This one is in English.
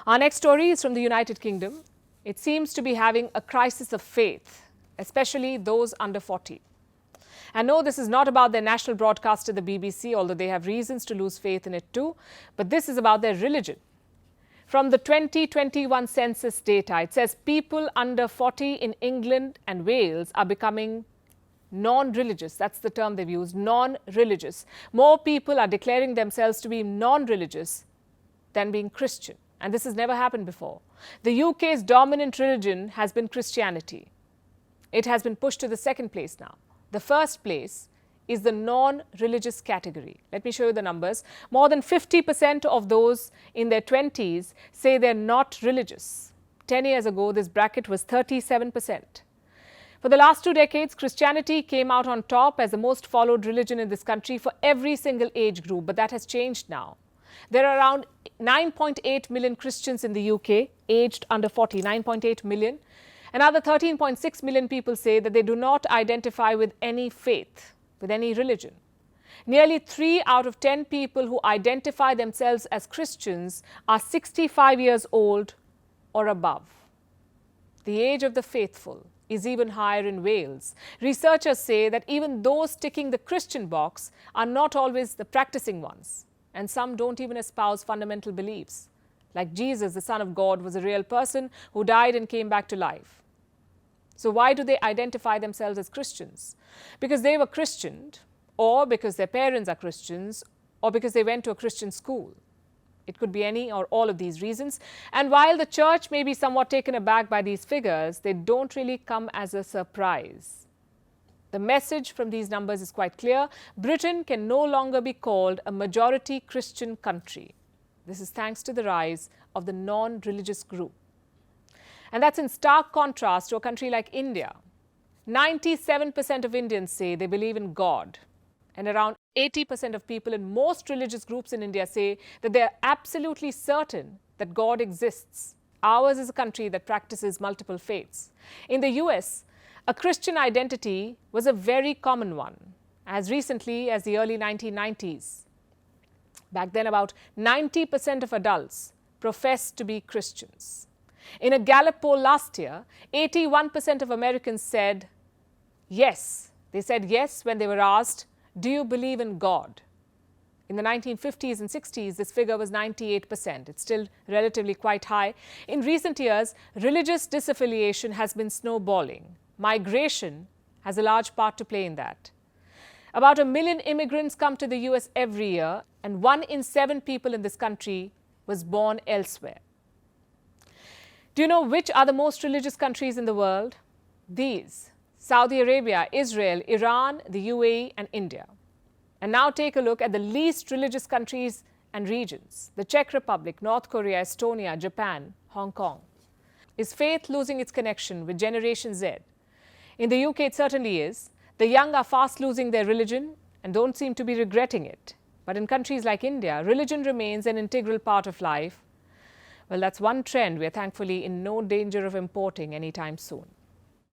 Our next story is from the United Kingdom. It seems to be having a crisis of faith, especially those under 40. And no, this is not about their national broadcaster, the BBC, although they have reasons to lose faith in it too, but this is about their religion. From the 2021 census data, it says people under 40 in England and Wales are becoming non-religious. That's the term they've used, non-religious. More people are declaring themselves to be non-religious than being Christian. And this has never happened before. The UK's dominant religion has been Christianity. It has been pushed to the second place now. The first place is the non-religious category. Let me show you the numbers. More than 50% of those in their 20s say they're not religious. 10 years ago, this bracket was 37%. For the last 2 decades, Christianity came out on top as the most followed religion in this country for every single age group, but that has changed now. There are around 9.8 million Christians in the UK, aged under 40, 9.8 million. Another 13.6 million people say that they do not identify with any faith, with any religion. Nearly 3 out of 10 people who identify themselves as Christians are 65 years old or above. The age of the faithful is even higher in Wales. Researchers say that even those ticking the Christian box are not always the practicing ones, and some don't even espouse fundamental beliefs. Like Jesus, the Son of God, was a real person who died and came back to life. So why do they identify themselves as Christians? Because they were Christianed, or because their parents are Christians, or because they went to a Christian school. It could be any or all of these reasons. And while the church may be somewhat taken aback by these figures, they don't really come as a surprise. The message from these numbers is quite clear. Britain can no longer be called a majority Christian country. This is thanks to the rise of the non-religious group. And that's in stark contrast to a country like India. 97% of Indians say they believe in God. And around 80% of people in most religious groups in India say that they are absolutely certain that God exists. Ours is a country that practices multiple faiths. In the US, a Christian identity was a very common one, as recently as the early 1990s. Back then, about 90% of adults professed to be Christians. In a Gallup poll last year, 81% of Americans said yes. They said yes when they were asked, "Do you believe in God?" In the 1950s and 60s, this figure was 98%. It's still relatively quite high. In recent years, religious disaffiliation has been snowballing. Migration has a large part to play in that. About 1 million immigrants come to the US every year, and 1 in 7 people in this country was born elsewhere. Do you know which are the most religious countries in the world? These: Saudi Arabia, Israel, Iran, the UAE, and India. And now take a look at the least religious countries and regions: the Czech Republic, North Korea, Estonia, Japan, Hong Kong. Is faith losing its connection with Generation Z? In the UK, it certainly is. The young are fast losing their religion and don't seem to be regretting it. But in countries like India, religion remains an integral part of life. Well, that's one trend we're thankfully in no danger of importing anytime soon.